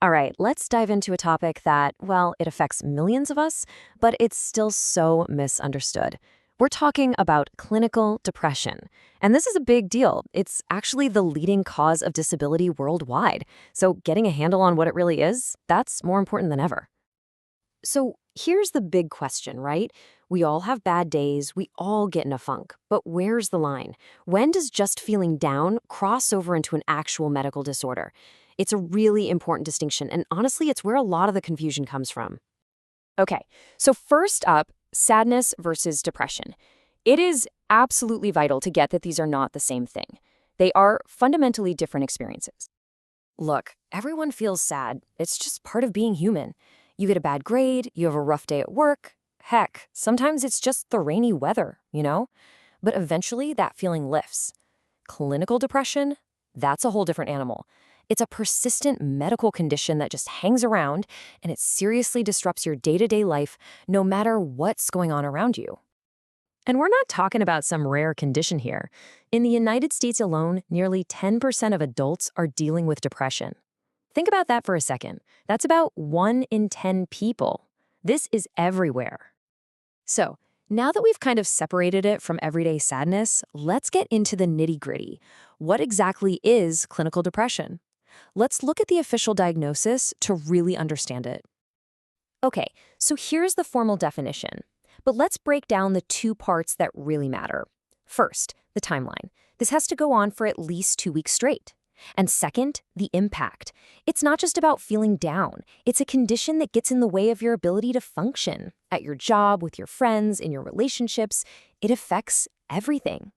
All right, let's dive into a topic that, well, it affects millions of us, but it's still so misunderstood. We're talking about clinical depression. And this is a big deal. It's actually the leading cause of disability worldwide. So getting a handle on what it really is, that's more important than ever. So here's the big question, right? We all have bad days, we all get in a funk, but where's the line? When does just feeling down cross over into an actual medical disorder? It's a really important distinction, and honestly, it's where a lot of the confusion comes from. Okay, so first up, sadness versus depression. It is absolutely vital to get that these are not the same thing. They are fundamentally different experiences. Look, everyone feels sad. It's just part of being human. You get a bad grade, you have a rough day at work. Heck, sometimes it's just the rainy weather. But eventually that feeling lifts. Clinical depression? That's a whole different animal. It's a persistent medical condition that just hangs around and it seriously disrupts your day-to-day life no matter what's going on around you. And we're not talking about some rare condition here. In the United States alone, nearly 10% of adults are dealing with depression. Think about that for a second. That's about 1 in 10 people. This is everywhere. So, now that we've kind of separated it from everyday sadness, let's get into the nitty-gritty. What exactly is clinical depression? Let's look at the official diagnosis to really understand it. Okay, so here's the formal definition. But let's break down the two parts that really matter. First, the timeline. This has to go on for at least 2 weeks straight. And second, the impact. It's not just about feeling down. It's a condition that gets in the way of your ability to function. At your job, with your friends, in your relationships, it affects everything.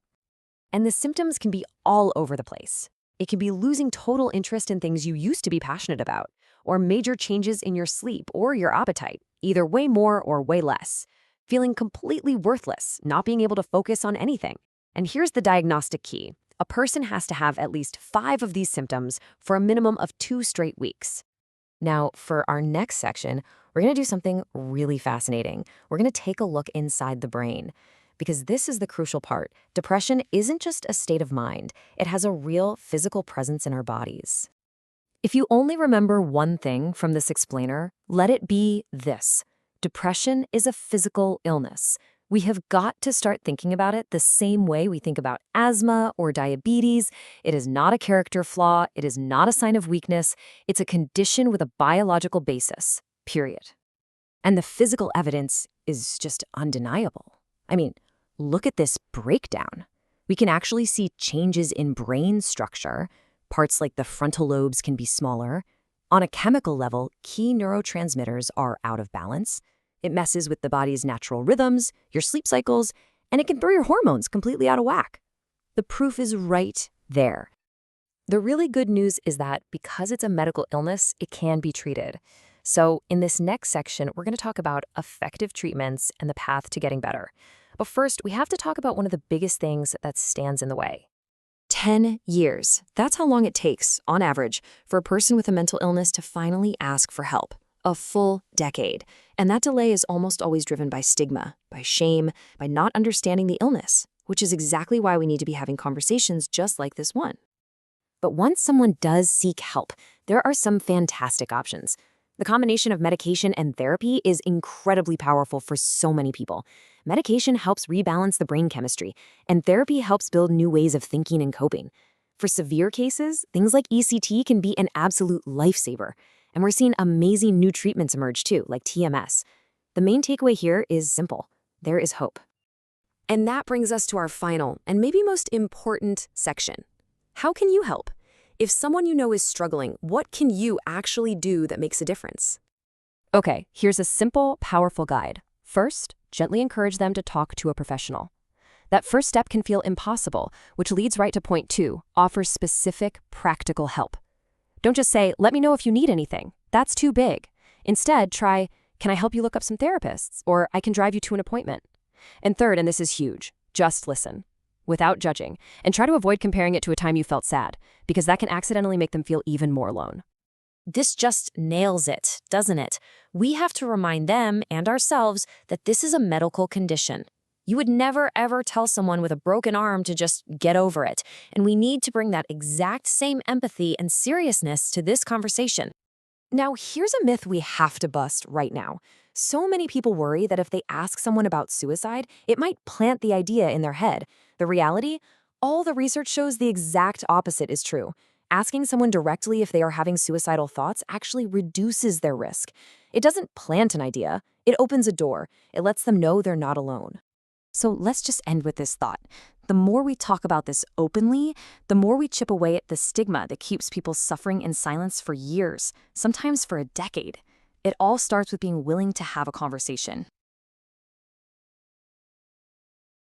And the symptoms can be all over the place. It can be losing total interest in things you used to be passionate about, or major changes in your sleep or your appetite, either way more or way less. Feeling completely worthless, not being able to focus on anything. And here's the diagnostic key. A person has to have at least 5 of these symptoms for a minimum of 2 straight weeks. Now, for our next section, we're going to do something really fascinating. We're going to take a look inside the brain. Because this is the crucial part. Depression isn't just a state of mind. It has a real physical presence in our bodies. If you only remember one thing from this explainer, let it be this. Depression is a physical illness. We have got to start thinking about it the same way we think about asthma or diabetes. It is not a character flaw. It is not a sign of weakness. It's a condition with a biological basis, period. And the physical evidence is just undeniable. I mean, look at this breakdown. We can actually see changes in brain structure. Parts like the frontal lobes can be smaller. On a chemical level, key neurotransmitters are out of balance. It messes with the body's natural rhythms, your sleep cycles, and it can throw your hormones completely out of whack. The proof is right there. The really good news is that because it's a medical illness, it can be treated. So in this next section, we're going to talk about effective treatments and the path to getting better. But first, we have to talk about one of the biggest things that stands in the way. 10 years. That's how long it takes, on average, for a person with a mental illness to finally ask for help. A full decade. And that delay is almost always driven by stigma, by shame, by not understanding the illness, which is exactly why we need to be having conversations just like this one. But once someone does seek help, there are some fantastic options. The combination of medication and therapy is incredibly powerful for so many people. Medication helps rebalance the brain chemistry, and therapy helps build new ways of thinking and coping. For severe cases, things like ECT can be an absolute lifesaver. And we're seeing amazing new treatments emerge too, like TMS. The main takeaway here is simple. There is hope. And that brings us to our final and maybe most important section. How can you help? If someone you know is struggling, what can you actually do that makes a difference? Okay, here's a simple, powerful guide. First, gently encourage them to talk to a professional. That first step can feel impossible, which leads right to point 2, offer specific, practical help. Don't just say, let me know if you need anything. That's too big. Instead, try, can I help you look up some therapists? Or I can drive you to an appointment. And third, and this is huge, just listen, without judging, and try to avoid comparing it to a time you felt sad, because that can accidentally make them feel even more alone. This just nails it, doesn't it? We have to remind them and ourselves that this is a medical condition. You would never, ever tell someone with a broken arm to just get over it. And we need to bring that exact same empathy and seriousness to this conversation. Now, here's a myth we have to bust right now. So many people worry that if they ask someone about suicide, it might plant the idea in their head. The reality? All the research shows the exact opposite is true. Asking someone directly if they are having suicidal thoughts actually reduces their risk. It doesn't plant an idea, it opens a door. It lets them know they're not alone. So let's just end with this thought. The more we talk about this openly, the more we chip away at the stigma that keeps people suffering in silence for years, sometimes for a decade. It all starts with being willing to have a conversation.